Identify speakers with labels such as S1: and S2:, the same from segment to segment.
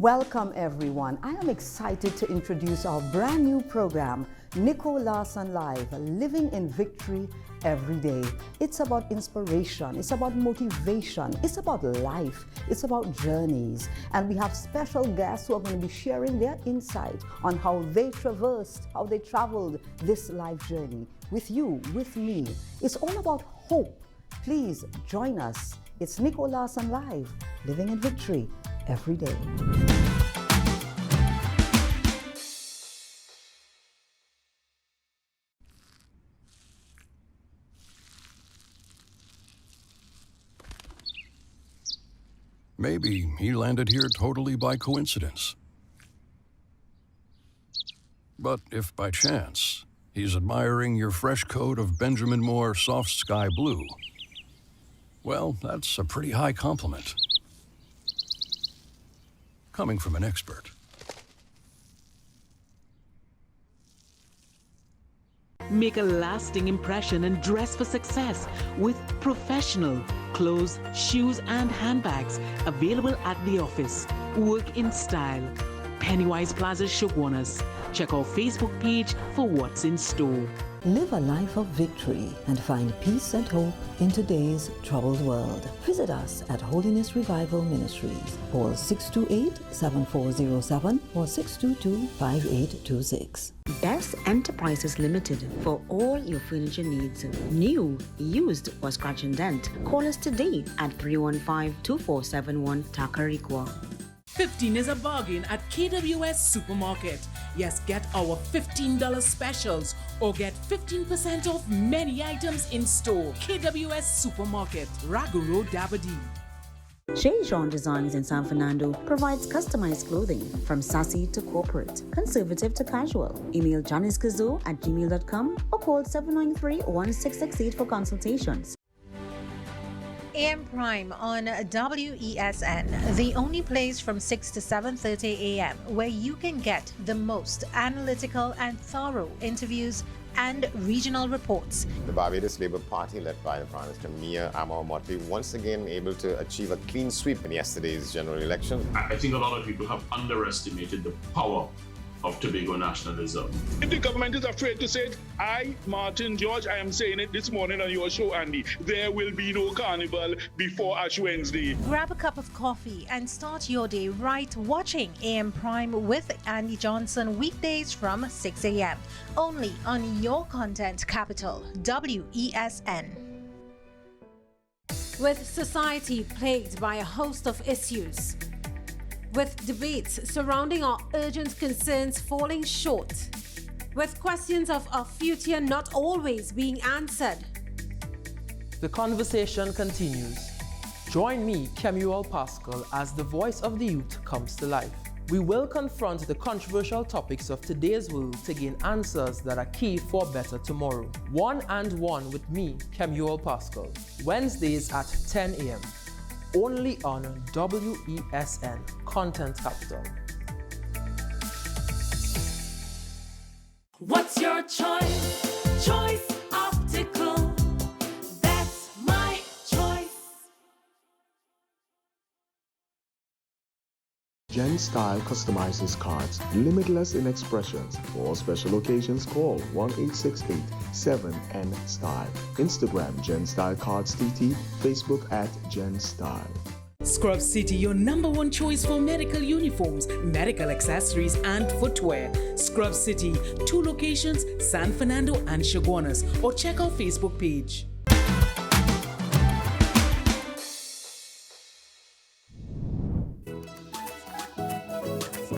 S1: Welcome everyone. I am excited to introduce our brand new program, Nicole Larsen Live, Living in Victory Every Day. It's about inspiration, it's about motivation, it's about life, it's about journeys. And we have special guests who are going to be sharing their insight on how they traversed, how they traveled this life journey with you, with me. It's all about hope. Please join us. It's Nicole Larsen Live, Living in Victory Every Day.
S2: Maybe he landed here totally by coincidence. But if by chance he's admiring your fresh coat of Benjamin Moore soft sky blue, well, that's a pretty high compliment. Coming from an expert.
S3: Make a lasting impression and dress for success with professional clothes, shoes, and handbags available at the office. Work in style. Pennywise Plaza Shogunas. Check our Facebook page for what's in store.
S1: Live a life of victory and find peace and hope in today's troubled world. Visit us at Holiness Revival Ministries. Call 628-7407 or 622-5826.
S4: Best Enterprises Limited for all your furniture needs. New, used, or scratch and dent. Call us today at 315-2471 Takarikwa.
S5: 15 is a bargain at KWS Supermarket. Yes, get our $15 specials or get 15% off many items in store. KWS Supermarket, Ragu Road, Dabadee.
S4: Chez Jean Designs in San Fernando provides customized clothing from sassy to corporate, conservative to casual. Email janiskazo@gmail.com or call 793-1668 for consultations.
S6: AM Prime on WESN, the only place from 6 to 7:30 a.m. where you can get the most analytical and thorough interviews and regional reports.
S7: The Barbados Labour Party, led by the Prime Minister Mia Amor-Motley, once again able to achieve a clean sweep in yesterday's general election.
S8: I think a lot of people have underestimated the power of Tobago nationalism.
S9: If the government is afraid to say it, I, Martin George, I am saying it this morning on your show, Andy, there will be no carnival before Ash Wednesday.
S6: Grab a cup of coffee and start your day right watching AM Prime with Andy Johnson weekdays from 6 a.m. only on your content capital, WESN.
S10: With society plagued by a host of issues, with debates surrounding our urgent concerns falling short, with questions of our future not always being answered.
S11: The conversation continues. Join me, Kemuel Pascal, as the voice of the youth comes to life. We will confront the controversial topics of today's world to gain answers that are key for a better tomorrow. One and One with me, Kemuel Pascal. Wednesdays at 10 a.m. only on WESN Content Capital.
S12: What's your choice? Choice Optical. That's my choice.
S13: Gen Style customizes cards, limitless in expressions. For special occasions, call 1-868-7N-STYLE. Instagram Gen Style Cards TT, Facebook at Gen Style.
S5: Scrub City, your #1 choice for medical uniforms, medical accessories, and footwear. Scrub City, 2 locations, San Fernando and Shogunas, or check our Facebook page.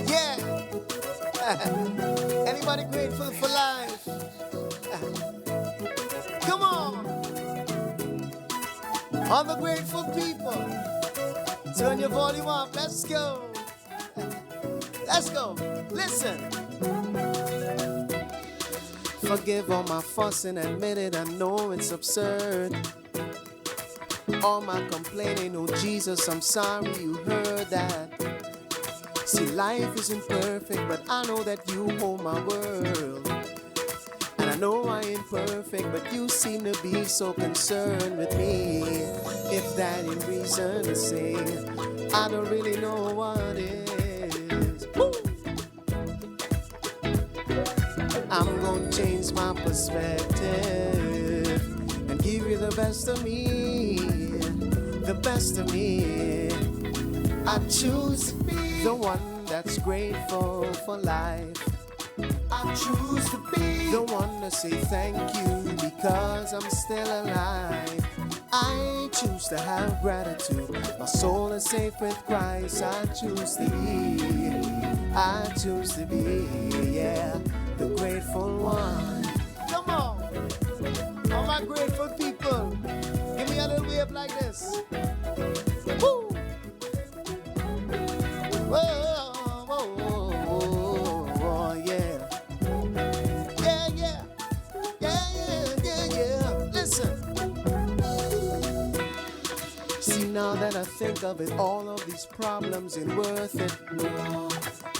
S14: Yeah! Anybody grateful for life? Come on! All the grateful people, turn your volume up. Let's go. Let's go. Listen. Forgive all my fussing, admit it, I know it's absurd. All my complaining, oh Jesus, I'm sorry you heard that. See, life isn't perfect, but I know that you hold my world. And I know I ain't perfect, but you seem to be so concerned with me. If that ain't reason to say, I don't really know what is. my perspective and give you the best of me, the best of me. I choose to be the one that's grateful for life. I choose to be the one to say thank you because I'm still alive. I choose to have gratitude. My soul is safe with Christ. I choose to be, yeah, the grateful one. Come on, all my grateful people, give me a little wave like this. Woo! Whoa, whoa, whoa, whoa, whoa, yeah. Yeah, yeah, yeah, yeah, yeah, yeah. Listen. See, now that I think of it, all of these problems ain't worth it.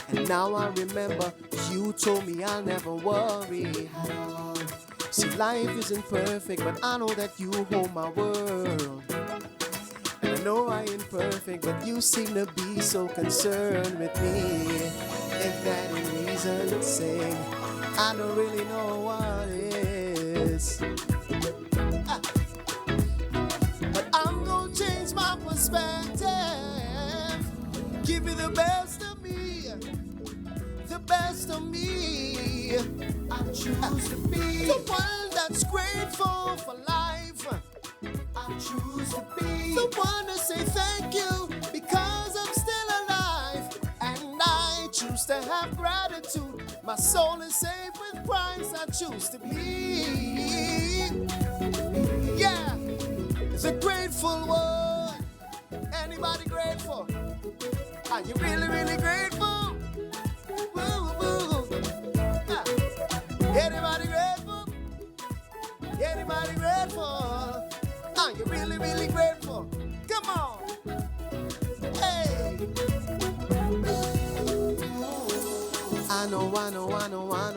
S14: And now I remember you told me I'll never worry at all. See, life isn't perfect, but I know that you hold my world. And I know I ain't perfect, but you seem to be so concerned with me. If that ain't reason to sing, I don't really know what is. But I'm gonna change my perspective, give you the best of me, the best of me. I choose to be the one that's grateful for life. I choose to be the one to say thank you because I'm still alive. And I choose to have gratitude. My soul is safe with Christ. I choose to be, yeah, the grateful one. Anybody grateful? Are you really, really grateful? Woo, woo. Yeah. Anybody grateful? Anybody grateful? Are you really, really grateful? Come on. Hey. I know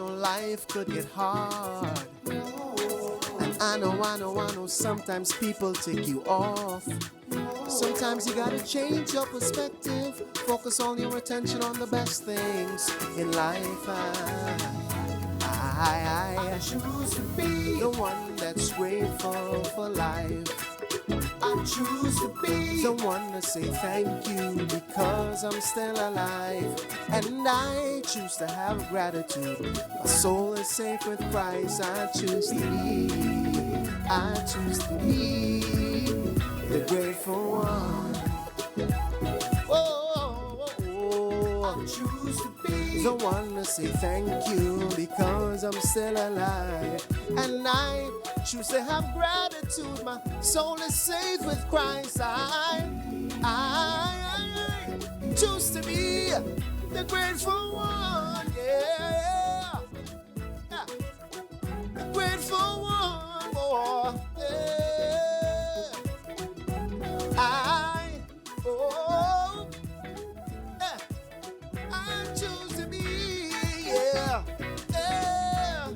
S14: life could get hard. And I know sometimes people take you off. Sometimes you gotta change your perspective. Focus all your attention on the best things in life. I choose to be the one that's grateful for life. I choose to be the one to say thank you because I'm still alive. And I choose to have gratitude. My soul is safe with Christ. I choose to be the grateful one. I choose to be the one to say thank you because I'm still alive. And I choose to have gratitude. My soul is safe with Christ. I choose to be the grateful one. Yeah, yeah. The grateful one. Oh, yeah. I choose to be, yeah, yeah,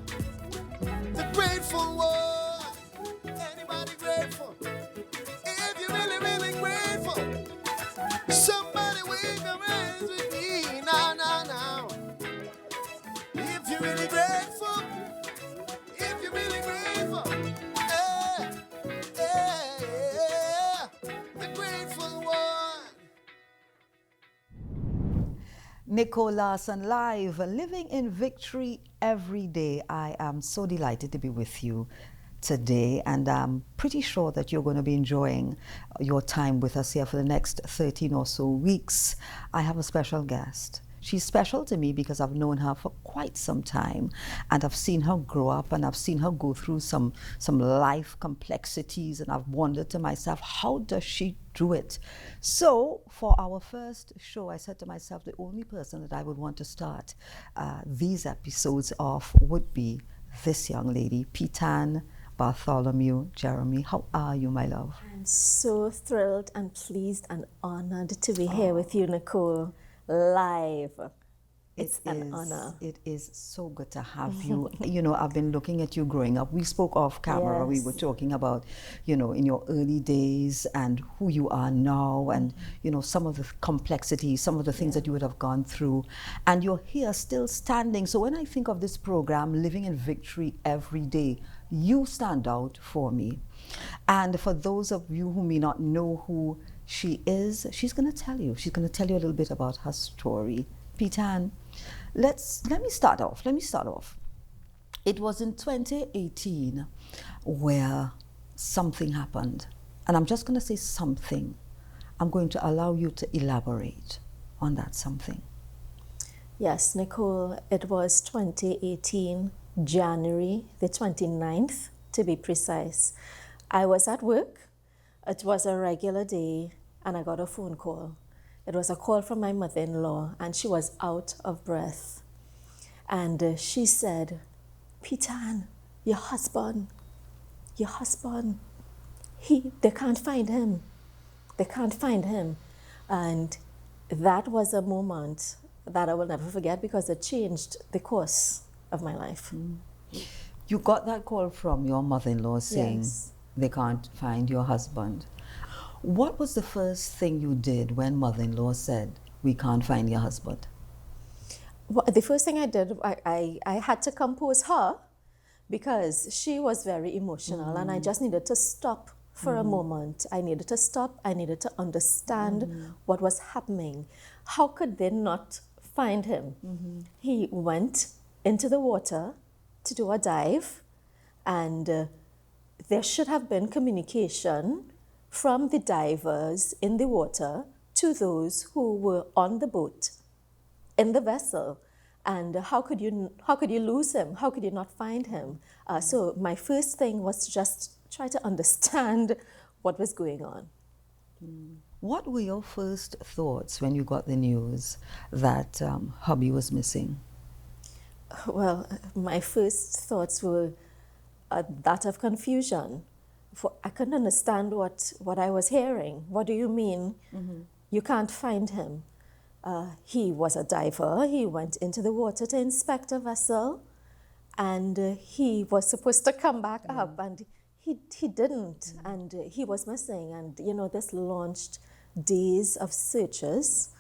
S14: the grateful one. Anybody grateful? If you're really, really grateful, somebody wave your hands with me. Now, now, now. If you're really grateful, if you're really grateful, yeah, yeah, yeah, the grateful one.
S1: Nicole Larsen live, living in victory every day. I am so delighted to be with you today, and I'm pretty sure that you're going to be enjoying your time with us here for the next 13 or so weeks. I have a special guest. She's special to me because I've known her for quite some time, and I've seen her grow up, and I've seen her go through some life complexities, and I've wondered to myself, how does she do it? So for our first show, I said to myself, the only person that I would want to start these episodes off would be this young lady, Pitan Bartholomew Jeremy. How are you, my love?
S15: I'm so thrilled and pleased and honored to be here with you, Nicole, live. It's an honor.
S1: It is so good to have you. You know, I've been looking at you growing up. We spoke off camera. We were
S15: Yes.
S1: talking about, you know, in your early days and who you are now and, you know, some of the complexities, some of the things that you would have gone through. And you're here still standing. So when I think of this program, Living in Victory Every Day, you stand out for me. And for those of you who may not know who she is, she's going to tell you. She's going to tell you a little bit about her story. Pitan, let me start off. It was in 2018 where something happened. And I'm just going to say something. I'm going to allow you to elaborate on that something.
S15: Yes, Nicole, it was 2018, January the 29th, to be precise. I was at work. It was a regular day, and I got a phone call. It was a call from my mother-in-law, and she was out of breath. And she said, Pitan, your husband, they can't find him. They can't find him. And that was a moment that I will never forget because it changed the course of my life.
S1: You got that call from your mother-in-law saying they can't find your husband. What was the first thing you did when mother-in-law said, we can't find your husband?
S15: Well, the first thing I did, I had to compose her because she was very emotional and I just needed to stop for a moment. I needed to stop. I needed to understand what was happening. How could they not find him? He went into the water to do a dive, and there should have been communication from the divers in the water to those who were on the boat in the vessel. And how could you lose him? How could you not find him? So my first thing was to just try to understand what was going on.
S1: What were your first thoughts when you got the news that hubby was missing?
S15: Well, my first thoughts were that of confusion. I couldn't understand what I was hearing. What do you mean you can't find him? He was a diver. He went into the water to inspect a vessel, and he was supposed to come back up, and he didn't, and he was missing. And you know, this launched days of searches.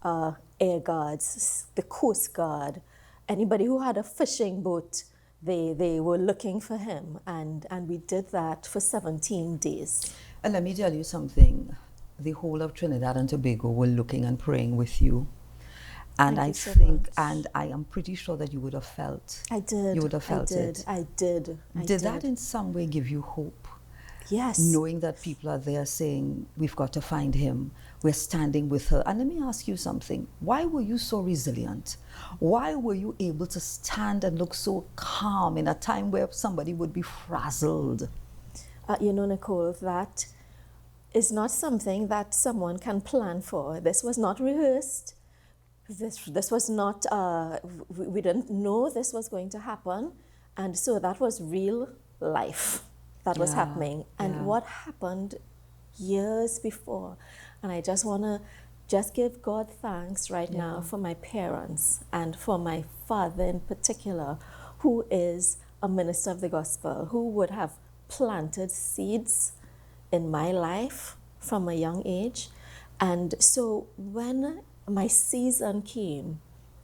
S15: Air guards, the Coast Guard, anybody who had a fishing boat, they were looking for him, and we did that for 17 days.
S1: And let me tell you something. The whole of Trinidad and Tobago were looking and praying with you. And I think, and I am pretty sure that you would have felt.
S15: I did.
S1: You would have felt it.
S15: I did.
S1: Did that in some way give you hope?
S15: Yes.
S1: Knowing that people are there saying, we've got to find him, we're standing with her. And let me ask you something. Why were you so resilient? Why were you able to stand and look so calm in a time where somebody would be frazzled?
S15: You know, Nicole, that is not something that someone can plan for. This was not rehearsed. This was not, we didn't know this was going to happen. And so that was real life that was happening. And what happened years before. And I just want to just give God thanks right now for my parents and for my father in particular, who is a minister of the gospel, who would have planted seeds in my life from a young age. And so when my season came,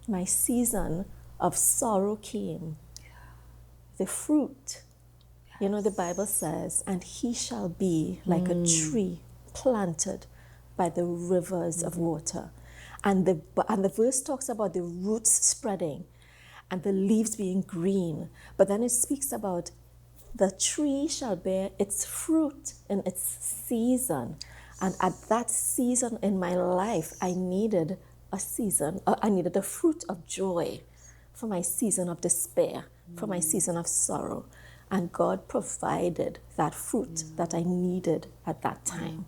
S15: my season of sorrow came, the fruit, you know, the Bible says, and he shall be like a tree planted by the rivers of water. And the verse talks about the roots spreading and the leaves being green. But then it speaks about the tree shall bear its fruit in its season. And at that season in my life, I needed a season, I needed a fruit of joy for my season of despair, for my season of sorrow. And God provided that fruit that I needed at that time.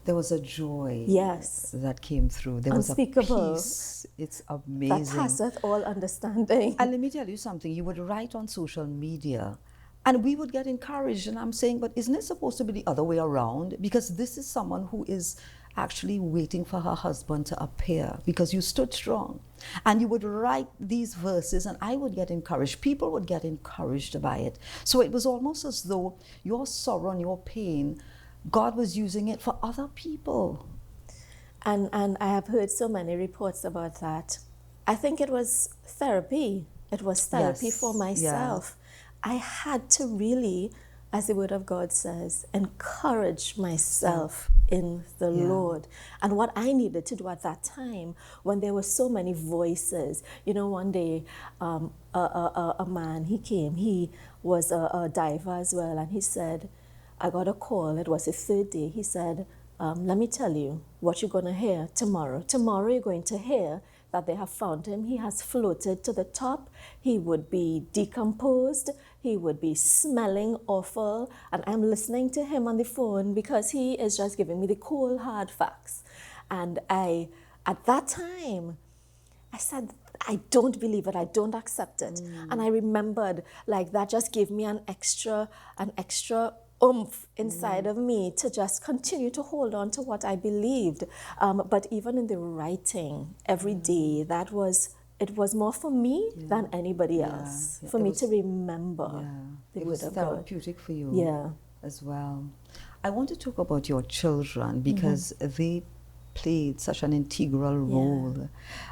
S1: There was a joy that came through. There
S15: Unspeakable.
S1: Was a peace. It's amazing.
S15: That passeth all understanding.
S1: And let me tell you something. You would write on social media and we would get encouraged. And I'm saying, but isn't it supposed to be the other way around? Because this is someone who is actually waiting for her husband to appear because you stood strong. And you would write these verses and I would get encouraged. People would get encouraged by it. So it was almost as though your sorrow and your pain, God was using it for other people.
S15: And I have heard so many reports about that. I think it was therapy. It was therapy
S1: Yes.
S15: for myself. Yeah. I had to really, as the Word of God says, encourage myself in the Lord. And what I needed to do at that time, when there were so many voices, you know, one day a man, he came, he was a diver as well, and he said, I got a call, it was the third day, he said, let me tell you what you're going to hear tomorrow. Tomorrow you're going to hear that they have found him. He has floated to the top. He would be decomposed. He would be smelling awful. And I'm listening to him on the phone because he is just giving me the cold, hard facts. And at that time, I said, I don't believe it. I don't accept it. And I remembered, like, that just gave me an extra oomph inside of me to just continue to hold on to what I believed. But even in the writing every day, it was more for me than anybody else, for me to remember the
S1: it
S15: Word
S1: was
S15: of God.
S1: therapeutic for you as well. I want to talk about your children because they played such an integral role.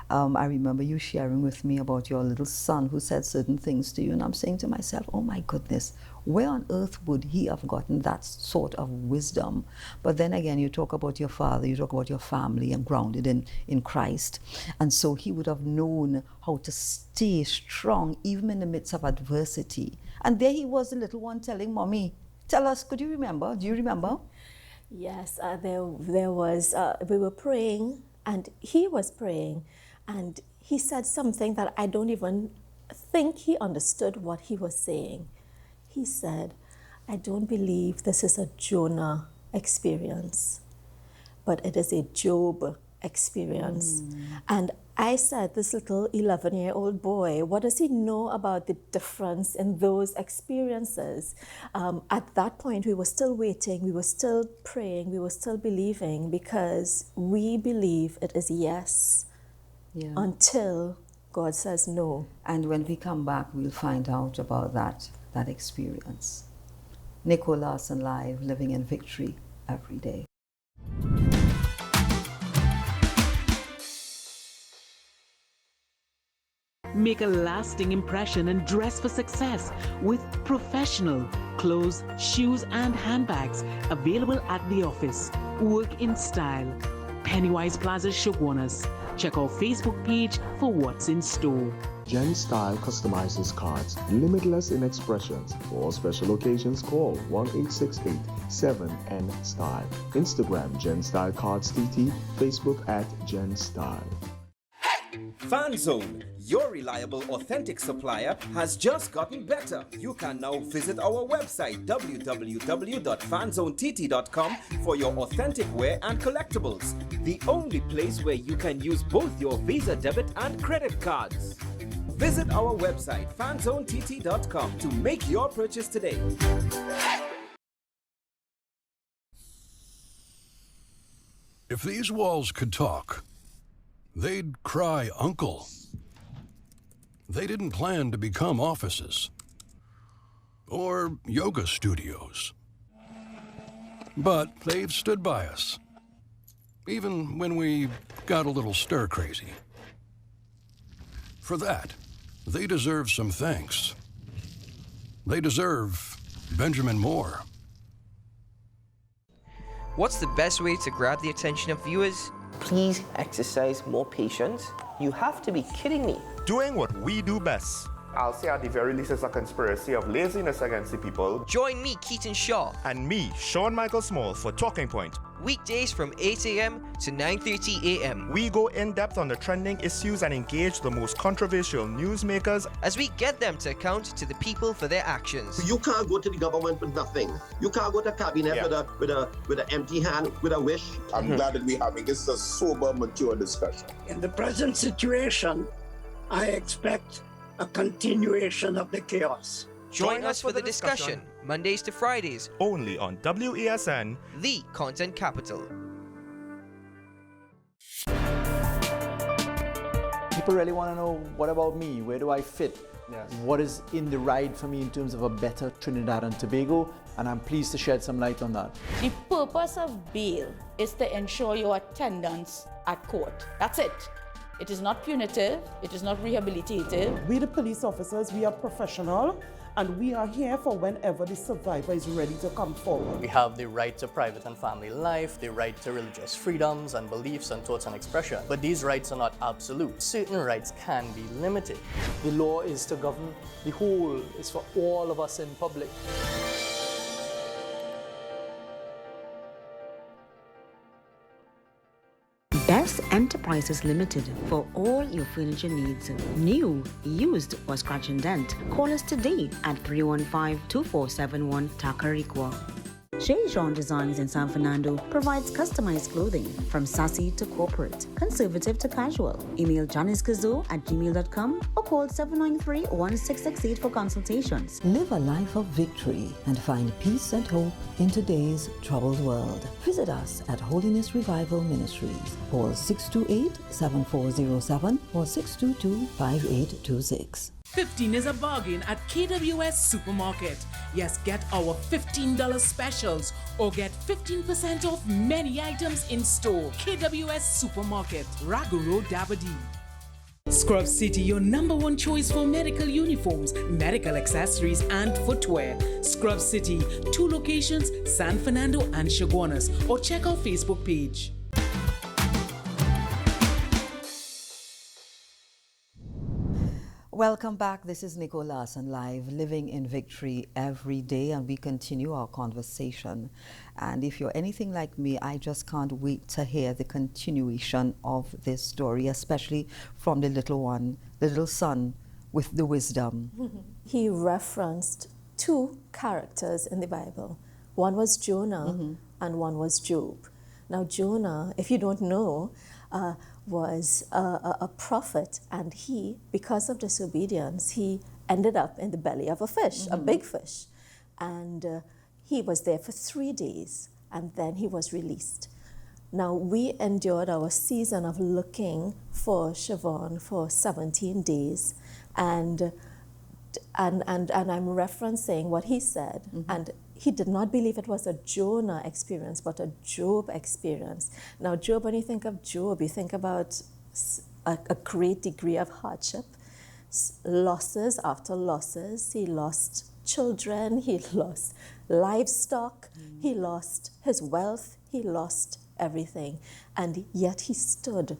S1: I remember you sharing with me about your little son who said certain things to you, and I'm saying to myself, oh my goodness, where on earth would he have gotten that sort of wisdom? But then again, you talk about your father, you talk about your family and grounded in Christ. And so he would have known how to stay strong even in the midst of adversity. And there he was, the little one, telling Mommy, tell us, could you remember? Do you remember?
S15: Yes, there was, we were praying and he was praying and he said something that I don't even think he understood what he was saying. He said, I don't believe this is a Jonah experience, but it is a Job experience. And I said, this little 11-year-old boy, what does he know about the difference in those experiences? At that point, we were still waiting, we were still praying, we were still believing because we believe it is yes until God says no.
S1: And when we come back, we'll find out about that experience. Nicole Larsen Live, living in victory every day.
S3: Make a lasting impression and dress for success with professional clothes, shoes, and handbags available at the office. Work in style. Pennywise Plaza Shogwanas. Check our Facebook page for what's in store.
S13: Gen Style customizes cards, limitless in expressions. For all special occasions, call 1-868-7N-STYLE. Instagram Gen Style Cards TT, Facebook at Gen Style.
S16: FanZone, your reliable, authentic supplier, has just gotten better. You can now visit our website www.fanzonett.com for your authentic wear and collectibles. The only place where you can use both your Visa debit and credit cards. Visit our website fanzonett.com to make your purchase today.
S2: If these walls could talk, they'd cry uncle. They didn't plan to become offices or yoga studios. But they've stood by us, even when we got a little stir-crazy. For that, they deserve some thanks. They deserve Benjamin Moore.
S17: What's the best way to grab the attention of viewers? Please exercise more patience. You have to be kidding me.
S18: Doing what we do best. I'll say at the very least it's a conspiracy of laziness against the people.
S17: Join me, Keaton Shaw.
S18: And me, Sean Michael Small, for Talking Point.
S17: Weekdays from 8 a.m. to 9:30 a.m.
S18: We go in-depth on the trending issues and engage the most controversial newsmakers
S17: as we get them to account to the people for their actions.
S19: You can't go to the government with nothing. You can't go to cabinet with an empty hand, with a wish.
S20: I'm glad that we're having this a sober, mature discussion.
S21: In the present situation, I expect a continuation of the chaos.
S17: Join us for the discussion, Mondays to Fridays,
S18: only on WESN,
S17: the Content Capital.
S4: people really want to know, what about me? Where do I fit? What is in the ride for me in terms of a better Trinidad and Tobago? And I'm pleased to shed some light on that.
S22: The purpose of bail is to ensure your attendance at court. That's it. It is not punitive, it is not rehabilitative.
S23: We the police officers, we are professional, and we are here for whenever the survivor is ready to come forward.
S24: We have the right to private and family life, the right to religious freedoms and beliefs and thoughts and expression. But these rights are not absolute. Certain rights can be limited.
S11: The law is to govern the whole, is for all of us in public.
S25: Best Enterprises Limited for all your furniture needs. New, used, or scratch and dent. Call us today at 315-2471 Tacarigua. Chez Jean Designs in San Fernando provides customized clothing from sassy to corporate, conservative to casual. Email janiskazo@gmail.com or call 793-1668 for consultations.
S1: Live a life of victory and find peace and hope in today's troubled world. Visit us at Holiness Revival Ministries. Call 628-7407 or 622-5826.
S5: 15 is a bargain at KWS Supermarket. Yes, get our $15 specials or get 15% off many items in store. KWS Supermarket, Ragu Road, Dabadee. Scrub City, your #1 choice for medical uniforms, medical accessories, and footwear. Scrub City, 2 locations, San Fernando and Chaguanas, or check our Facebook page.
S1: Welcome back. This is Nicole Larsen live, living in victory every day, and we continue our conversation. And if you're anything like me, I just can't wait to hear the continuation of this story, especially from the little one, the little son with the wisdom.
S15: He referenced 2 characters in the Bible. One was Jonah and one was Job. Now Jonah, if you don't know, was a prophet, and he, because of disobedience, he ended up in the belly of a fish, a big fish. And he was there for 3 days, and then he was released. Now, we endured our season of looking for Siobhan for 17 days, and I'm referencing what he said, and he did not believe it was a Jonah experience, but a Job experience. Now, Job, when you think of Job, you think about a great degree of hardship, losses after losses. He lost children, he lost livestock, he lost his wealth, he lost everything. And yet he stood.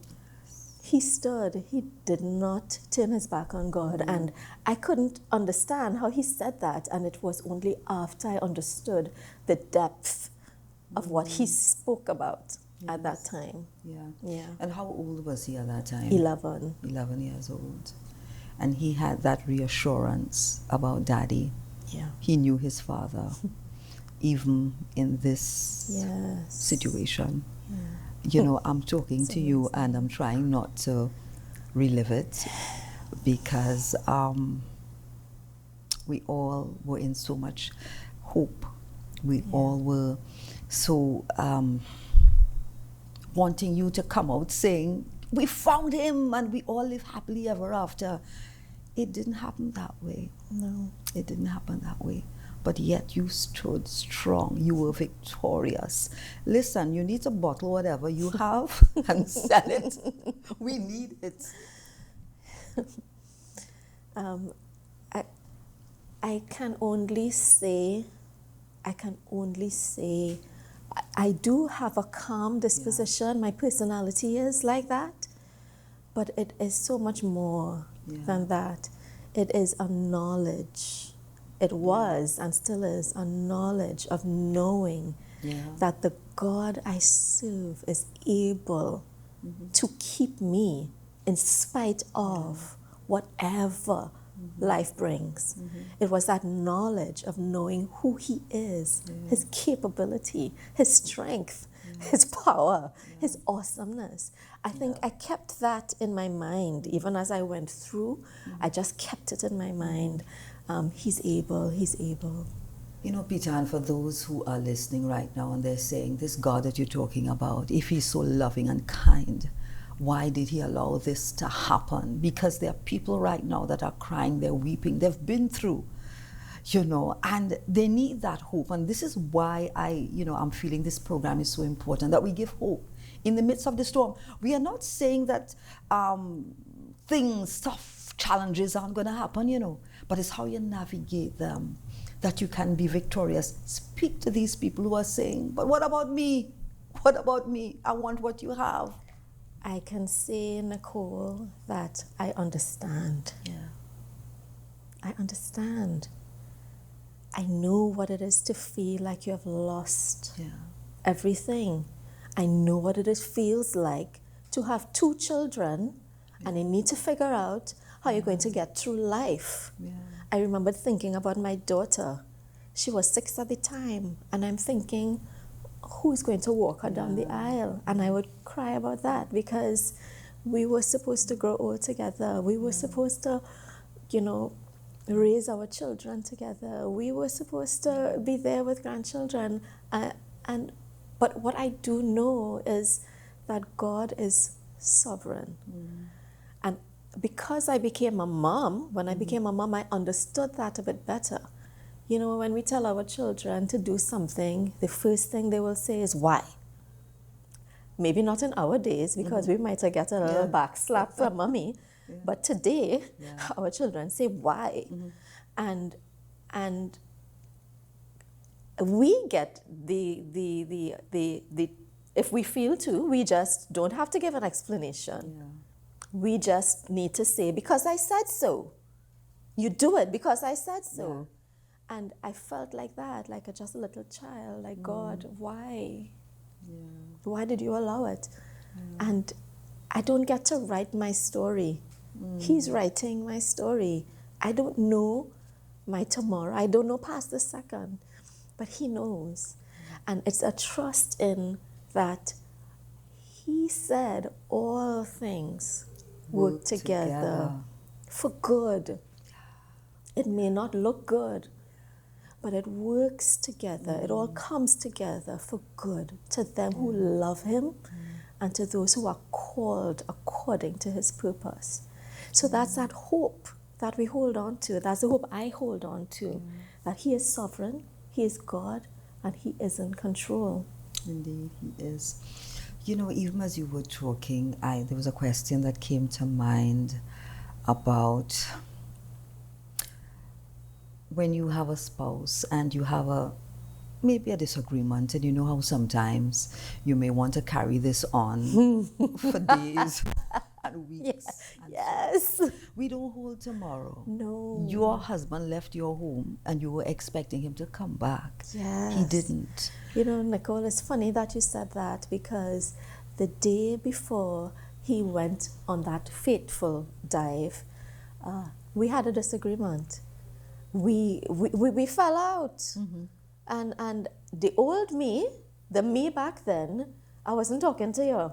S15: He stood. He did not turn his back on God. And I couldn't understand how he said that. And it was only after I understood the depth of what he spoke about at that time.
S1: Yeah. And how old was he at that time?
S15: 11.
S1: 11 years old. And he had that reassurance about Daddy.
S15: Yeah.
S1: He knew his father, even in this situation.
S15: Yeah.
S1: You know, I'm talking to you and I'm trying not to relive it, because we all were in so much hope. We all were so wanting you to come out saying, we found him and we all live happily ever after. It didn't happen that way.
S15: No.
S1: It didn't happen that way. But yet you stood strong. You were victorious. Listen, you need to bottle whatever you have and sell it. We need it.
S15: I can only say, I do have a calm disposition. My personality is like that. But it is so much more than that. It is a knowledge. It was and still is a knowledge of knowing that the God I serve is able to keep me in spite of whatever life brings. It was that knowledge of knowing who He is, His capability, His strength, His power, His awesomeness. I think I kept that in my mind even as I went through. I just kept it in my mind. He's able, He's able.
S1: You know, Peter, and for those who are listening right now and they're saying, this God that you're talking about, if He's so loving and kind, Why did he allow this to happen? Because there are people right now that are crying, they're weeping, they've been through, and they need that hope. And this is why I'm feeling this program is so important, that we give hope in the midst of the storm. We are not saying that tough challenges aren't going to happen, but it's how you navigate them that you can be victorious. Speak to these people who are saying, but what about me? What about me? I want what you have.
S15: I can say, Nicole, that I understand.
S1: Yeah.
S15: I understand. I know what it is to feel like you have lost everything. I know what it feels like to have 2 children and you need to figure out how you're going to get through life.
S1: Yeah.
S15: I remember thinking about my daughter. She was 6 at the time, and I'm thinking, who's going to walk her down the aisle? And I would cry about that because we were supposed to grow old together. We were supposed to, raise our children together. We were supposed to be there with grandchildren. But what I do know is that God is sovereign. And because I became a mom, when I became a mom, I understood that a bit better. When we tell our children to do something, the first thing they will say is, why? Maybe not in our days, because we might have get a little back slap from mommy. But today, our children say, why? And we get the if we feel to, we just don't have to give an explanation. We just need to say, because I said so. You do it because I said so. And I felt like that, like just a little child, like, God, why? Why did you allow it? And I don't get to write my story. He's writing my story. I don't know my tomorrow. I don't know past the second, but he knows. And it's a trust in that he said all things work together for good. It may not look good, but it works together. It all comes together for good to them who love him and to those who are called according to his purpose. So that's that hope that we hold on to. That's the hope I hold on to, that he is sovereign, he is God, and he is in control.
S1: Indeed, he is. Even as you were talking, there was a question that came to mind about when you have a spouse and you have maybe a disagreement, and you know how sometimes you may want to carry this on for days and weeks.
S15: Yes.
S1: We don't hold tomorrow.
S15: No.
S1: Your husband left your home and you were expecting him to come back.
S15: Yes.
S1: He didn't.
S15: Nicole, it's funny that you said that, because the day before he went on that fateful dive, we had a disagreement. We fell out. And the old me, the me back then, I wasn't talking to you,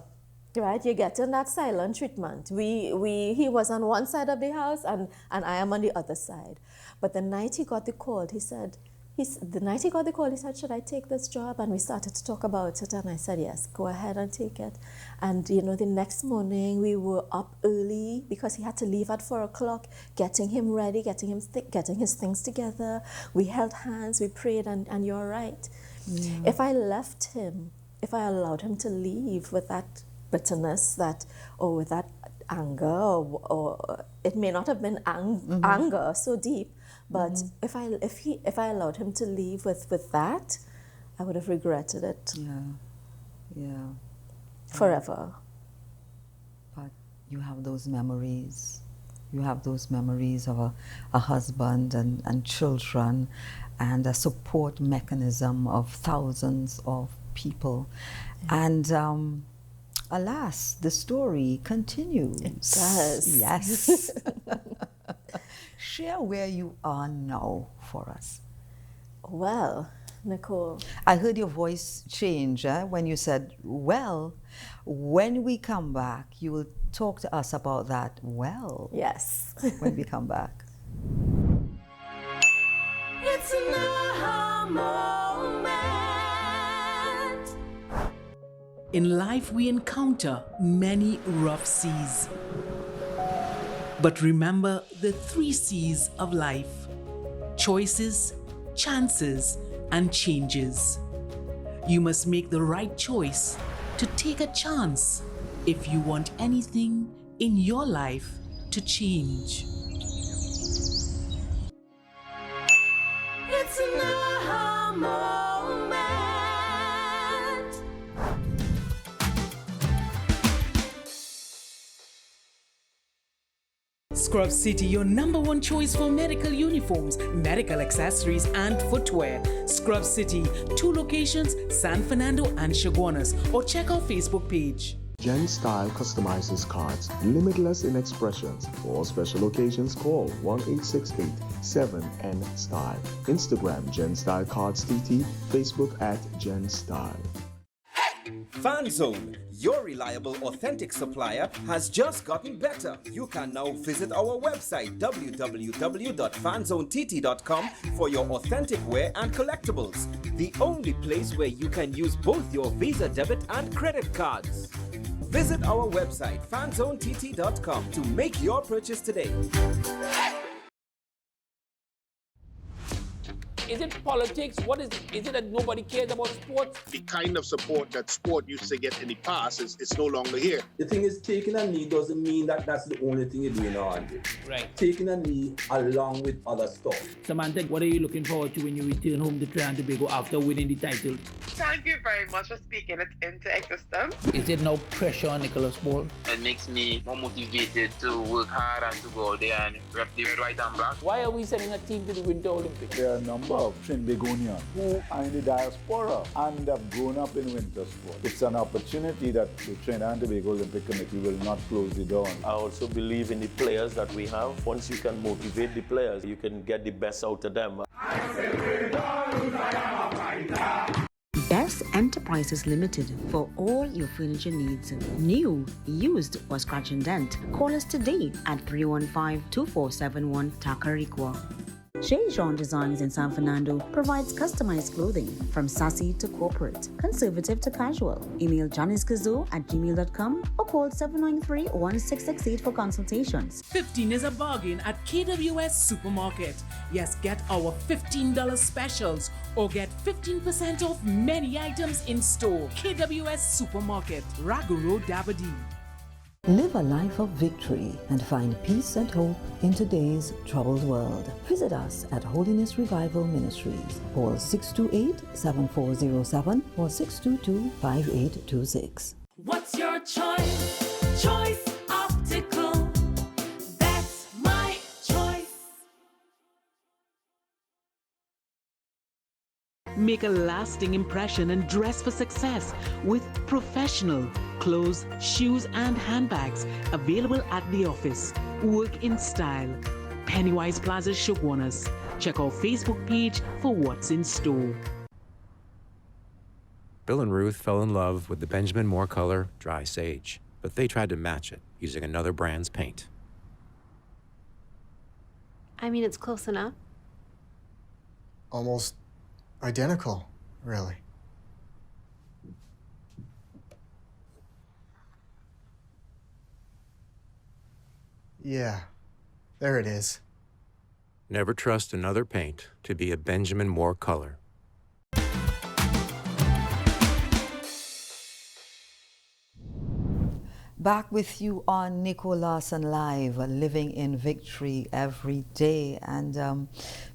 S15: right? You're getting that silent treatment. He was on one side of the house and I am on the other side. But the night he got the call, he said, should I take this job? And we started to talk about it, and I said, yes, go ahead and take it. And the next morning we were up early because he had to leave at 4 o'clock, getting him ready, getting his things together. We held hands, we prayed, and you're right. If I allowed him to leave with that bitterness, or with that anger, or it may not have been anger so deep, but if I allowed him to leave with that, I would have regretted it. Forever.
S1: But you have those memories. You have those memories of a husband and children, and a support mechanism of thousands of people. And alas, the story continues.
S15: It does.
S1: Yes. Share where you are now for us.
S15: Well, Nicole,
S1: I heard your voice change when you said, well, when we come back, you will talk to us about that. Well,
S15: yes.
S1: When we come back.
S12: It's an aha moment.
S5: In life, we encounter many rough seas. But remember the 3 C's of life: choices, chances, and changes. You must make the right choice to take a chance if you want anything in your life to change.
S12: It's an aha moment.
S5: Scrub City, your #1 choice for medical uniforms, medical accessories, and footwear. Scrub City, 2 locations, San Fernando and Chaguanas, or check our Facebook page.
S13: Gen Style customizes cards, limitless in expressions. For special occasions, call 1-868-7N-STYLE. Instagram Gen Style Cards TT, Facebook at Gen Style.
S16: FanZone, your reliable, authentic supplier, has just gotten better. You can now visit our website www.fanzonett.com for your authentic wear and collectibles. The only place where you can use both your Visa debit and credit cards. Visit our website fanzonett.com to make your purchase today.
S6: Is it politics? What is it? Is it that nobody cares about sports?
S20: The kind of support that sport used to get in the past is no longer here.
S7: The thing is, taking a knee doesn't mean that that's the only thing you're doing on it.
S6: Right.
S7: Taking a knee along with other stuff.
S6: Samantha, what are you looking forward to when you return home to Trinidad and Tobago after winning the title?
S8: Thank you very much for speaking it into existence.
S6: Is it no pressure on Nicholas Ball?
S8: It makes me more motivated to work hard and to go out there and rep the red, white, and black.
S6: Why are we sending a team to the Winter Olympics?
S9: There are a number of Trinbagonians who are in the diaspora and have grown up in winter sport. It's an opportunity that the Trinidad and Tobago Olympic Committee will not close the door on.
S10: I also believe in the players that we have. Once you can motivate the players, you can get the best out of them.
S25: Best Enterprises Limited for all your furniture needs. New, used, or scratch and dent. Call us today at 315-2471 Tacarigua. Chez Jean Designs in San Fernando provides customized clothing from sassy to corporate, conservative to casual. Email janiskazo@gmail.com or call 793-1668 for consultations.
S5: 15 is a bargain at KWS Supermarket. Yes, get our $15 specials or get 15% off many items in store. KWS Supermarket, Ragu Road, Dabadee.
S1: Live a life of victory and find peace and hope in today's troubled world. Visit us at Holiness Revival Ministries. Call 628-7407 or 622-5826.
S12: What's your choice? Choice Optical. That's my choice.
S3: Make a lasting impression and dress for success with professional clothes, shoes, and handbags available at the office. Work in style. Pennywise Plaza, Chaguanas. Check our Facebook page for what's in store.
S26: Bill and Ruth fell in love with the Benjamin Moore color Dry Sage, but they tried to match it using another brand's paint.
S27: I mean, it's close enough.
S28: Almost identical, really. Yeah, there it is.
S26: Never trust another paint to be a Benjamin Moore color.
S1: Back with you on Nicole Larsen Live, living in victory every day. And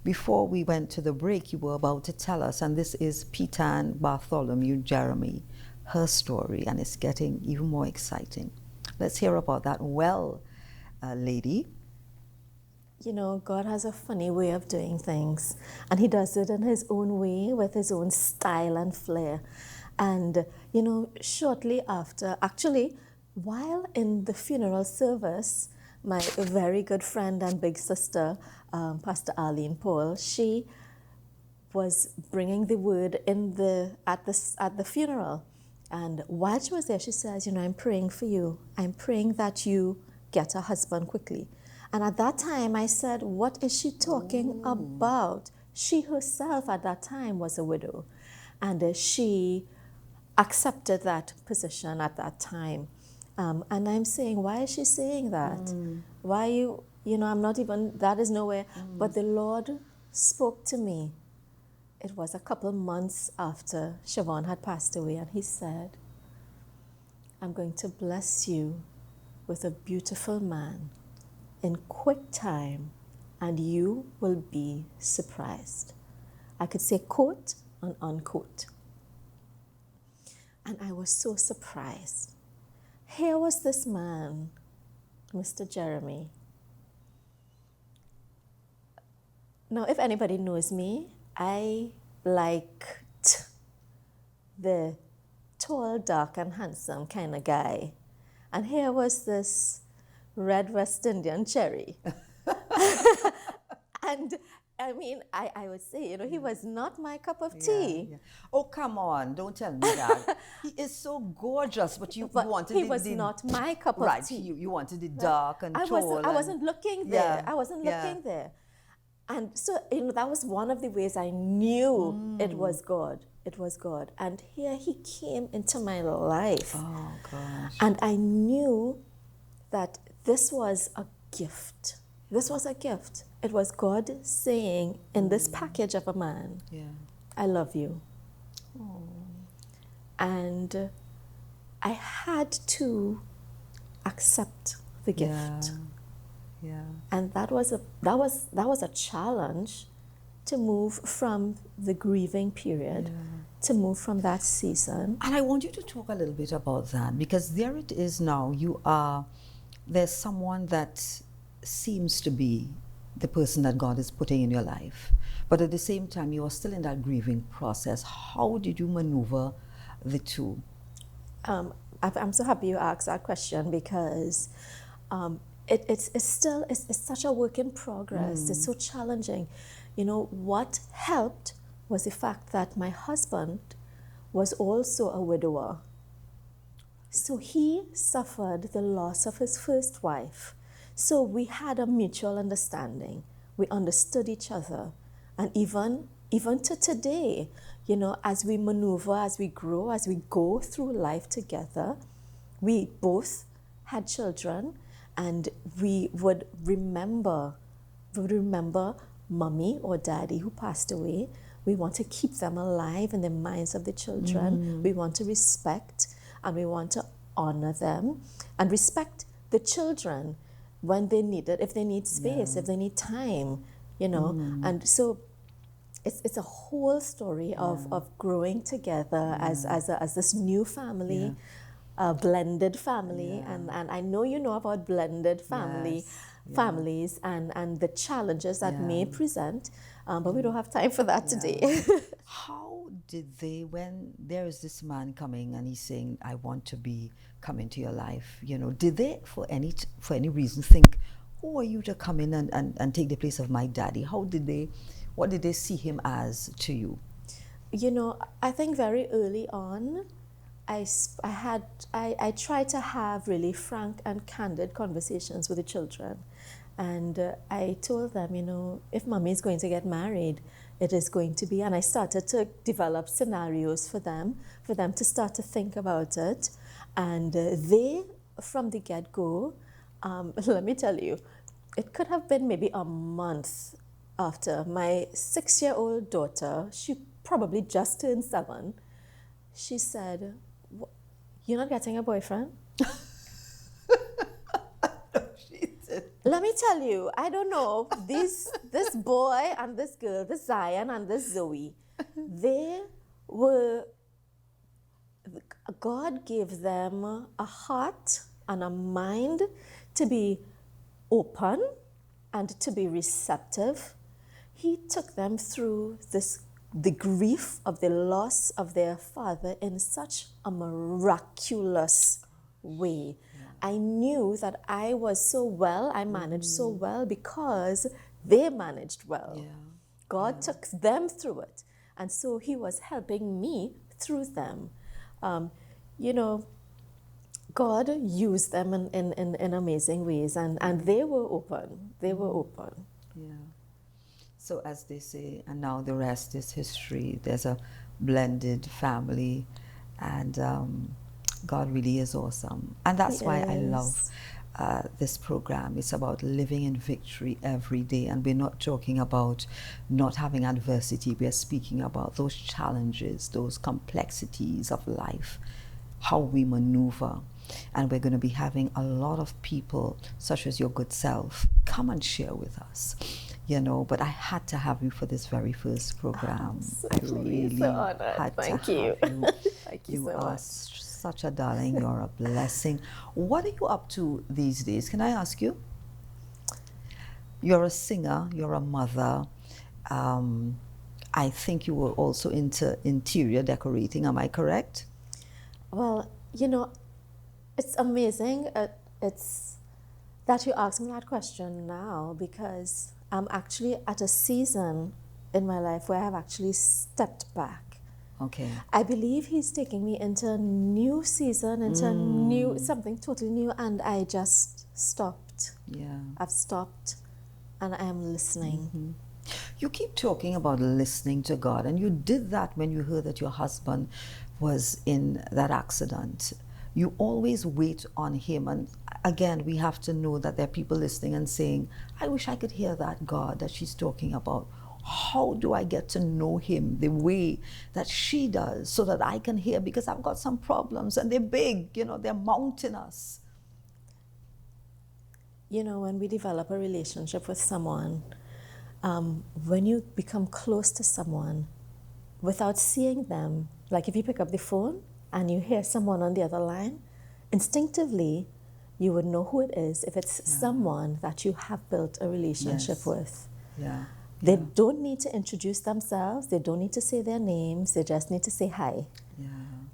S1: before we went to the break, you were about to tell us, and this is Pitan Bartholomew Jeremy, her story, and it's getting even more exciting. Let's hear about that lady.
S15: You know, God has a funny way of doing things, and he does it in his own way with his own style and flair. And, you know, shortly after, actually, while in the funeral service, my very good friend and big sister, Pastor Arlene Paul, she was bringing the word at the funeral. And while she was there, she says, you know, I'm praying for you. I'm praying that you get a husband quickly. And at that time, I said, what is she talking about? She herself at that time was a widow. And she accepted that position at that time. And I'm saying, why is she saying that? Why I'm not even, that is nowhere. But the Lord spoke to me. It was a couple months after Siobhan had passed away, and he said, I'm going to bless you with a beautiful man in quick time, and you will be surprised. I could say quote and unquote. And I was so surprised. Here was this man, Mr. Jeremy. Now, if anybody knows me, I liked the tall, dark, and handsome kind of guy. And here was this red West Indian cherry. And I mean, I would say, he was not my cup of tea.
S1: Yeah. Oh, come on, don't tell me that. He is so gorgeous, but you wanted
S15: he was not my cup of tea.
S1: You wanted it dark and
S15: I
S1: tall.
S15: I wasn't looking there.
S1: Yeah.
S15: I wasn't looking there. And so, that was one of the ways I knew it was God. It was God. And here he came into my life.
S1: Oh, gosh.
S15: And I knew that this was a gift. This was a gift. It was God saying in this package of a man, I love you.
S1: Oh.
S15: And I had to accept the gift.
S1: Yeah.
S15: And that was a challenge to move from the grieving period, to move from that season.
S1: And I want you to talk a little bit about that, because there it is now. There's someone that seems to be the person that God is putting in your life. But at the same time, you are still in that grieving process. How did you maneuver the two?
S15: I'm so happy you asked that question, because it's such a work in progress. It's so challenging. What helped was the fact that my husband was also a widower. So he suffered the loss of his first wife. So we had a mutual understanding. We understood each other. And even to today, as we maneuver, as we grow, as we go through life together, we both had children, and we would remember mommy or daddy who passed away. We want to keep them alive in the minds of the children. We want to respect and we want to honor them and respect the children when they need it, if they need space, if they need time, And so it's a whole story of growing together as this new family, a blended family. And I know you know about blended families and the challenges that may present, but we don't have time for that today.
S1: How did they, when there is this man coming and he's saying, I want to come into your life, did they for any reason think, who are you to come in and take the place of my daddy? What did they see him as to you?
S15: I think very early on, I tried to have really frank and candid conversations with the children. And I told them, if mommy is going to get married, it is going to be, and I started to develop scenarios for them to start to think about it. And they, from the get-go, let me tell you, it could have been maybe a month after my 6-year-old daughter, she probably just turned 7, she said, you're not getting a boyfriend? Let me tell you, I don't know, this boy and this girl, this Zion and this Zoe, God gave them a heart and a mind to be open and to be receptive. He took them through the grief of the loss of their father in such a miraculous way. I knew that I was so well, I managed so well because they managed well. God took them through it. And so he was helping me through them. God used them in amazing ways, and they were open. They were open.
S1: Yeah. So as they say, and now the rest is history. There's a blended family. And God really is awesome. And that's why I love this program. It's about living in victory every day. And we're not talking about not having adversity. We're speaking about those challenges, those complexities of life, how we maneuver. And we're going to be having a lot of people, such as your good self, come and share with us. You know, but I had to have you for this very first program. I really had to have you.
S15: Thank you
S1: You
S15: so
S1: are
S15: much.
S1: such a darling. You're a blessing. What are you up to these days? Can I ask you? You're a singer. You're a mother. I think you were also into interior decorating. Am I correct?
S15: Well, you know, it's amazing. It's that you asked me that question now, because I'm actually at a season in my life where I have actually stepped back.
S1: Okay.
S15: I believe he's taking me into a new season, into a new, something totally new, and I just stopped.
S1: Yeah.
S15: I've stopped and I am listening.
S1: You keep talking about listening to God, and you did that when you heard that your husband was in that accident. You always wait on him, and again, we have to know that there are people listening and saying, I wish I could hear that God that she's talking about. How do I get to know him the way that she does so that I can hear? Because I've got some problems and they're big, you know, they're mountainous.
S15: You know, when we develop a relationship with someone, when you become close to someone without seeing them, like if you pick up the phone and you hear someone on the other line, instinctively you would know who it is if it's someone that you have built a relationship with.
S1: Yeah.
S15: They don't need to introduce themselves, they don't need to say their names, they just need to say hi.
S1: Yeah.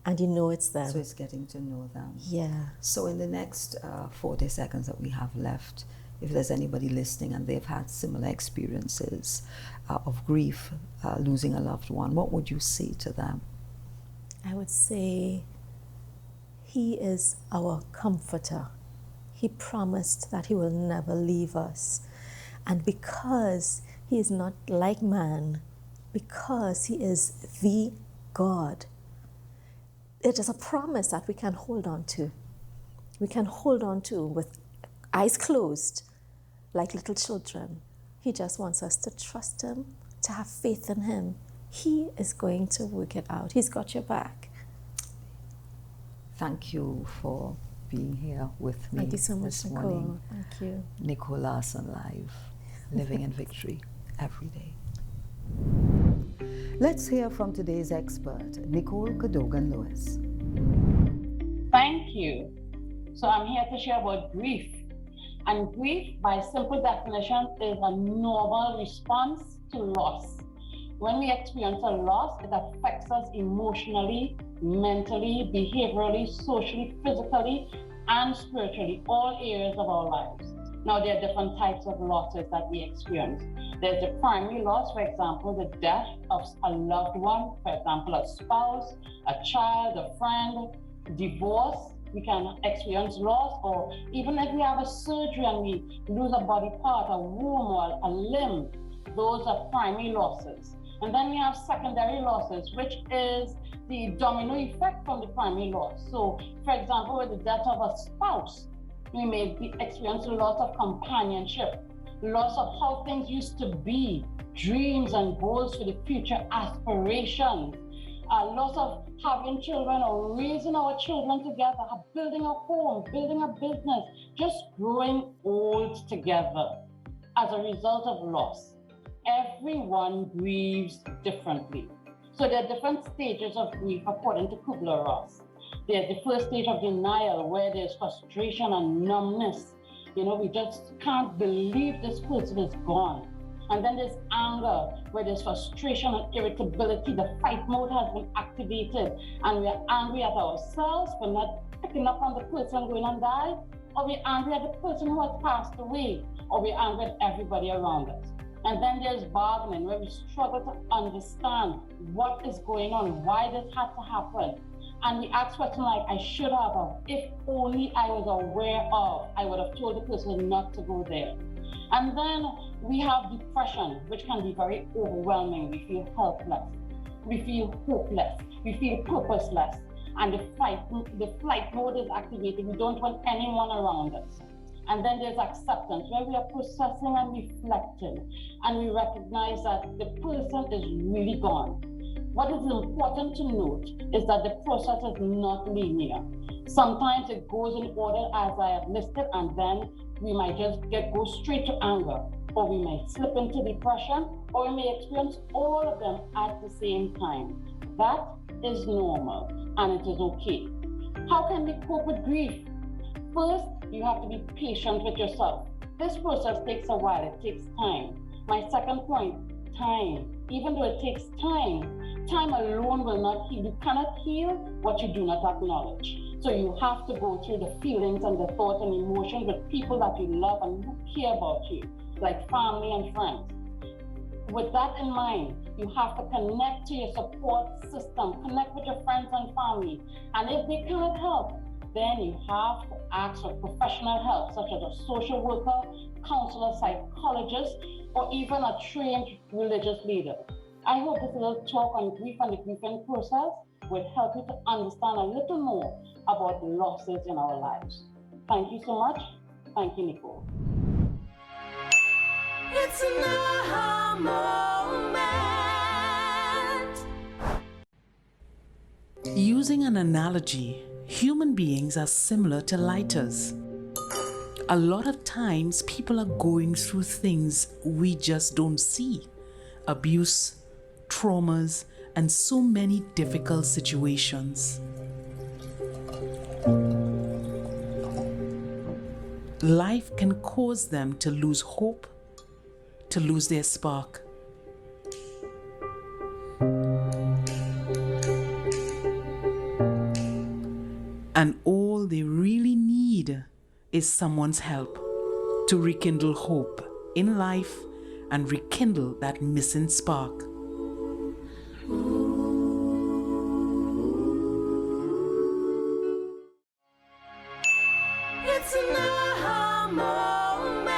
S15: And you know it's them.
S1: So it's getting to know them.
S15: Yeah.
S1: So in the next 40 seconds that we have left, if there's anybody listening and they've had similar experiences of grief, losing a loved one, what would you say to them?
S15: I would say he is our comforter. He promised that he will never leave us. And because he is not like man, because he is the God, it is a promise that we can hold on to. We can hold on to with eyes closed, like little children. He just wants us to trust him, to have faith in him. He is going to work it out. He's got your back.
S1: Thank you for being here with me.
S15: Thank you so much,
S1: this
S15: Nicole.
S1: morning.
S15: Thank you.
S1: Nicole Larsen Live, living in victory every day. Let's hear from today's expert, Nicole Cadogan-Lewis.
S2: Thank you. So I'm here to share about grief. And grief, by simple definition, is a normal response to loss. When we experience a loss, it affects us emotionally, mentally, behaviorally, socially, physically, and spiritually, all areas of our lives. Now, there are different types of losses that we experience. There's the primary loss, for example, the death of a loved one, for example, a spouse, a child, a friend, divorce. We can experience loss, or even if we have a surgery and we lose a body part, a womb or a limb, those are primary losses. And then we have secondary losses, which is the domino effect from the primary loss. So, for example, with the death of a spouse, we may experience a loss of companionship, loss of how things used to be, dreams and goals for the future, aspirations, loss of having children or raising our children together, building a home, building a business, just growing old together as a result of loss. Everyone grieves differently. So there are different stages of grief according to Kubler-Ross. There's the first stage of denial, where there's frustration and numbness. You know, we just can't believe this person is gone. And then there's anger, where there's frustration and irritability. The fight mode has been activated, and we're angry at ourselves for not picking up on the person going and die, or we're angry at the person who has passed away, or we're angry at everybody around us. And then there's bargaining, where we struggle to understand what is going on, why this had to happen. And we ask questions like, I should have, if only I was aware of, I would have told the person not to go there. And then we have depression, which can be very overwhelming. We feel helpless, we feel hopeless, we feel purposeless. and the flight mode is activated. We don't want anyone around us. And then there's acceptance, where we are processing and reflecting, and we recognize that the person is really gone. What is important to note is that the process is not linear. Sometimes it goes in order as I have listed, and then we might just go straight to anger, or we may slip into depression, or we may experience all of them at the same time. That is normal, and it is okay. How can we cope with grief? First, you have to be patient with yourself. This process takes a while, it takes time. My second point, time. Even though it takes time, time alone will not heal. You cannot heal what you do not acknowledge. So you have to go through the feelings and the thoughts and emotions with people that you love and who care about you, like family and friends. With that in mind, you have to connect to your support system, connect with your friends and family. And if they cannot help, then you have to ask for professional help, such as a social worker, counselor, psychologist, or even a trained religious leader. I hope this little talk on grief and the grieving process will help you to understand a little more about losses in our lives. Thank you so much. Thank you, Nicole.
S12: It's an aha moment.
S3: Using an analogy, human beings are similar to lighters. A lot of times people are going through things we just don't see. Abuse, traumas, and so many difficult situations. Life can cause them to lose hope, to lose their spark. And all they really need is someone's help to rekindle hope in life and rekindle that missing spark.
S12: It's an aha moment.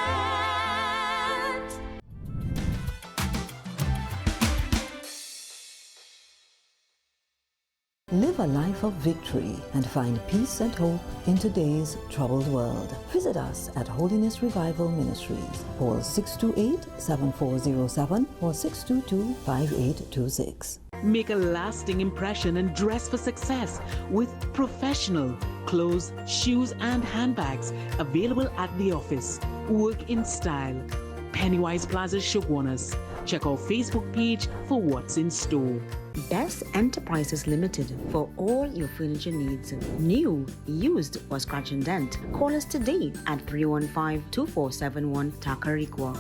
S1: Live a life of victory and find peace and hope in today's troubled world. Visit us at Holiness Revival Ministries. Call 628-7407 or 622-5826.
S3: Make a lasting impression and dress for success with professional clothes, shoes, and handbags available at the office. Work in style. Pennywise Plaza Shogwanas. Check our Facebook page for what's in store.
S25: Best Enterprises Limited for all your furniture needs. New, used, or scratch and dent. Call us today at 315-2471 Takarikwa.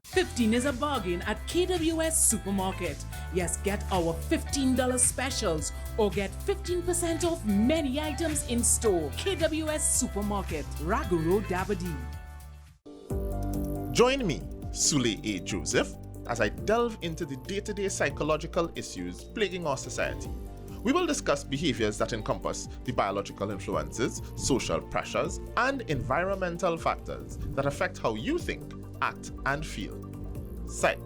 S5: 15 is a bargain at KWS Supermarket. Yes, get our $15 specials or get 15% off many items in store. KWS Supermarket, Raguro Dabadi.
S4: Join me, Sule A. Joseph, as I delve into the day-to-day psychological issues plaguing our society. We will discuss behaviors that encompass the biological influences, social pressures, and environmental factors that affect how you think, act, and feel. Sight,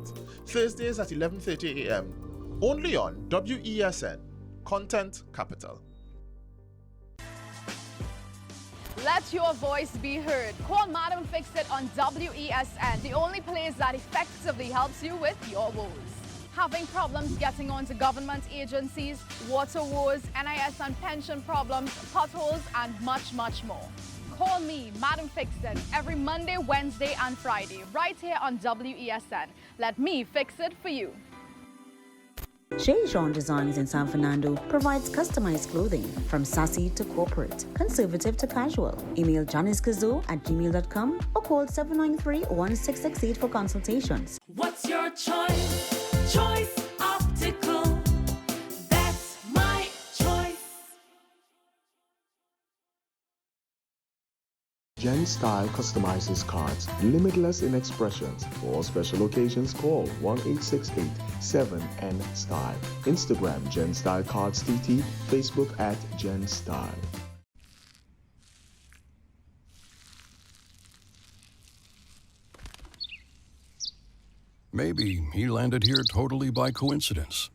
S4: Thursdays at 11:30 a.m. only on WESN, Content Capital.
S14: Let your voice be heard. Call Madam Fix It on WESN, the only place that effectively helps you with your woes. Having problems getting onto government agencies, water woes, NIS and pension problems, potholes, and much, much more. Call me, Madam Fix It, every Monday, Wednesday, and Friday, right here on WESN. Let me fix it for you.
S25: Chez Jean Designs in San Fernando provides customized clothing from sassy to corporate, conservative to casual. Email janiskazo@gmail.com or call 793-1668 for consultations.
S12: What's your choice? Choice Optical. That's my choice.
S13: Gen Style customizes cards, limitless in expressions. For all special occasions, call 1-868-7N-STYLE. Instagram, Gen Style Cards TT. Facebook @Gen Style.
S17: Maybe he landed here totally by coincidence.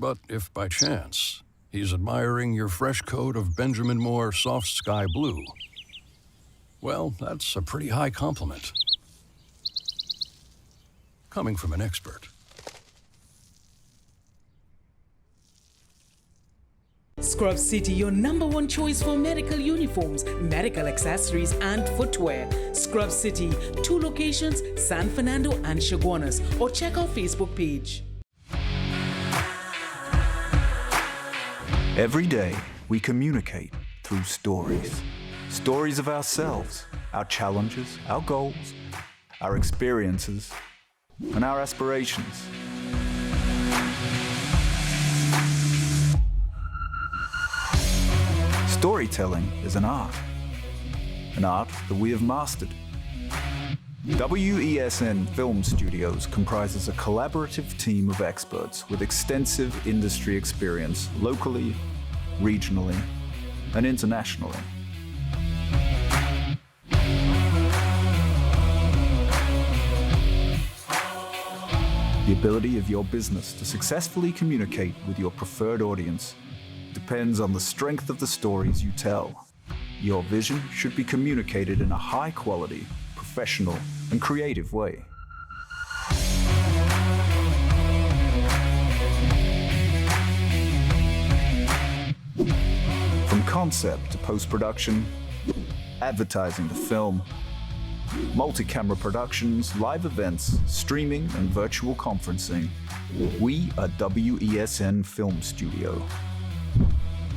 S11: But if by chance he's admiring your fresh coat of Benjamin Moore soft sky blue, well, that's a pretty high compliment. Coming from an expert.
S5: Scrub City, your #1 choice for medical uniforms, medical accessories, and footwear. Scrub City, 2 locations, San Fernando and Chaguanas, or check our Facebook page.
S17: Every day, we communicate through stories. Stories of ourselves, our challenges, our goals, our experiences, and our aspirations. Storytelling is an art that we have mastered. WESN Film Studios comprises a collaborative team of experts with extensive industry experience locally, regionally, and internationally. The ability of your business to successfully communicate with your preferred audience depends on the strength of the stories you tell. Your vision should be communicated in a high-quality, professional, and creative way. From concept to post-production, advertising to film, multi-camera productions, live events, streaming, and virtual conferencing, we are WESN Film Studio.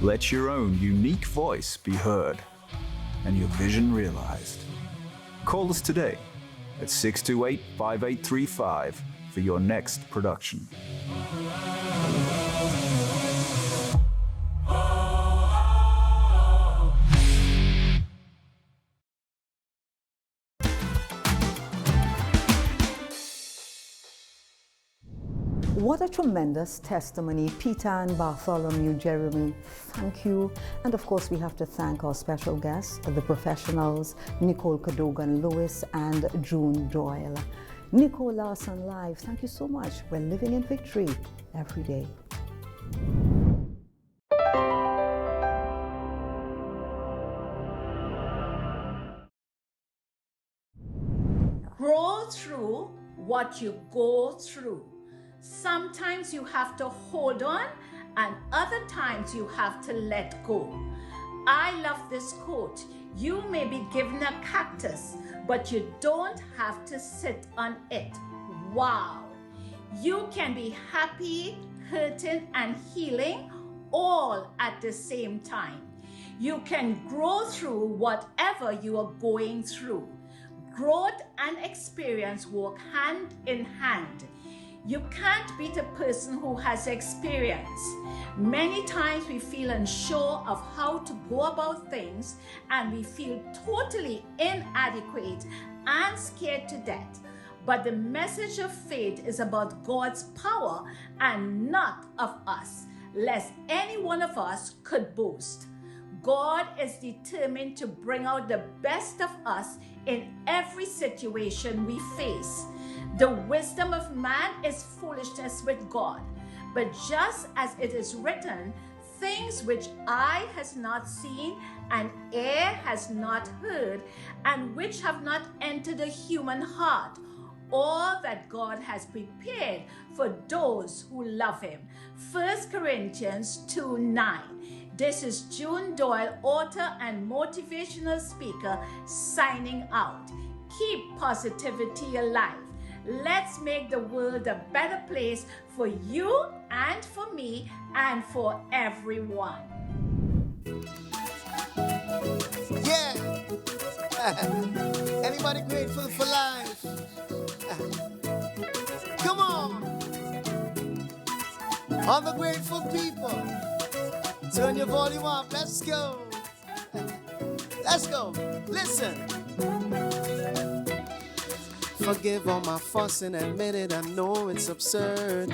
S17: Let your own unique voice be heard and your vision realized. Call us today at 628-5835 for your next production.
S1: What a tremendous testimony, Peter and Bartholomew Jeremy. Thank you. And of course, we have to thank our special guests, the professionals, Nicole Cadogan Lewis and June Doyle. Nicole Larsen Live, thank you so much. We're living in victory every day.
S18: Grow through what you go through. Sometimes you have to hold on, and other times you have to let go. I love this quote. You may be given a cactus, but you don't have to sit on it. Wow. You can be happy, hurting, and healing all at the same time. You can grow through whatever you are going through. Growth and experience work hand in hand. You can't beat a person who has experience. Many times we feel unsure of how to go about things, and we feel totally inadequate and scared to death. But the message of faith is about God's power and not of us, lest any one of us could boast. God is determined to bring out the best of us in every situation we face. The wisdom of man is foolishness with God. But just as it is written, things which eye has not seen and ear has not heard, and which have not entered the human heart, all that God has prepared for those who love him. 1 Corinthians 2:9. This is June Doyle, author and motivational speaker, signing out. Keep positivity alive. Let's make the world a better place for you and for me and for everyone.
S19: Yeah. Anybody grateful for life? Come on. All the grateful people. Turn your volume up. Let's go. Let's go. Listen. Forgive all my fussing, admit it, I know it's absurd.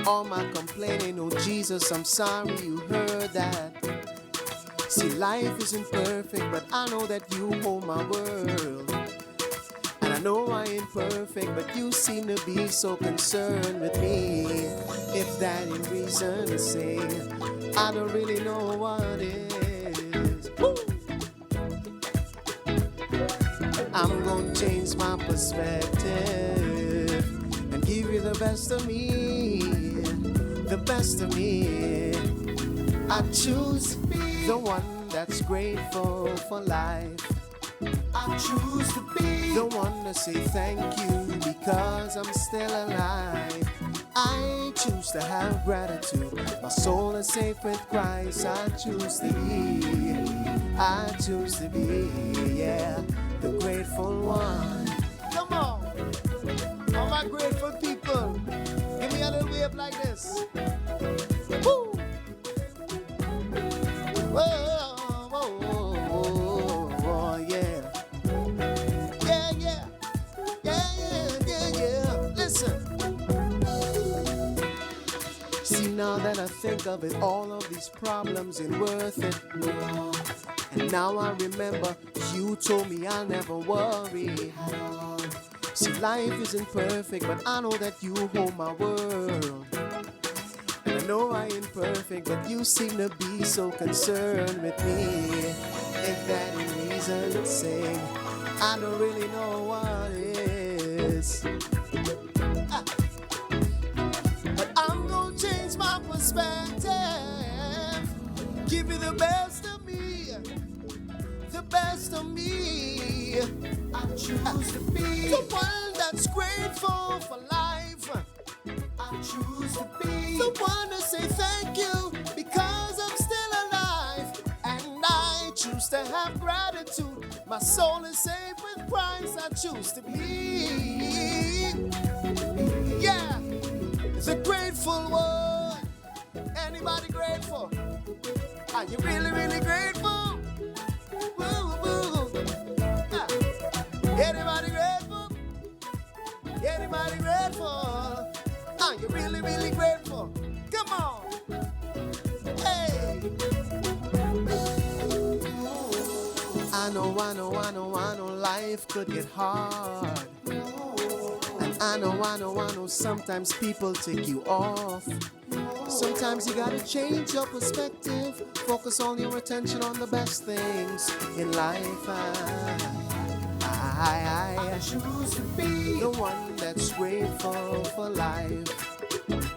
S19: All my complaining, oh Jesus, I'm sorry you heard that. See, life isn't perfect, but I know that you hold my world. And I know I ain't perfect, but you seem to be so concerned with me. If that ain't reason to sing, I don't really know what is. Woo! I'm gonna change my perspective and give you the best of me, the best of me. I choose to be the one that's grateful for life. I choose to be the one to say thank you because I'm still alive. I choose to have gratitude. My soul is safe with Christ. I choose to be, yeah, the grateful one. Come on, all my grateful people, give me a little wave like this. Woo! Whoa, whoa, whoa, whoa, whoa, yeah. Yeah, yeah, yeah, yeah, yeah, yeah. Listen. See, now that I think of it, all of these problems ain't worth it. And now I remember you told me I'll never worry. See, life isn't perfect, but I know that you hold my world. And I know I ain't perfect, but you seem to be so concerned with me. If that ain't reason to sing, I don't really know what is. But I'm gonna change my perspective, give you the best of me, the best of me. I choose to be the one that's grateful for life. I choose to be the one to say thank you because I'm still alive. And I choose to have gratitude. My soul is safe with Christ. I choose to be, yeah, the grateful one. Anybody grateful? Are you really, really grateful? Woo, woo. Yeah. Anybody grateful? Anybody grateful? Are you really, really grateful? Come on. Hey. I know life could get hard. And I know sometimes people take you off. Sometimes you gotta change your perspective. Focus all your attention on the best things in life. I choose to be the one that's grateful for life.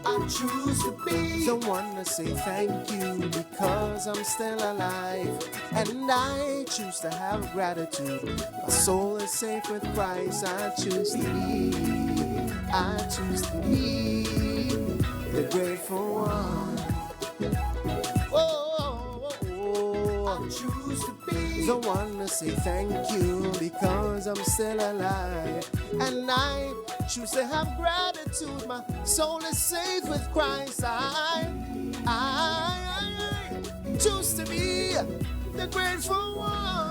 S19: I choose to be the one to say thank you because I'm still alive. And I choose to have gratitude. My soul is safe with Christ. I choose to be the grateful one. I choose to be the one to say thank you because I'm still alive. And I choose to have gratitude. My soul is safe with Christ. I choose to be the grateful one.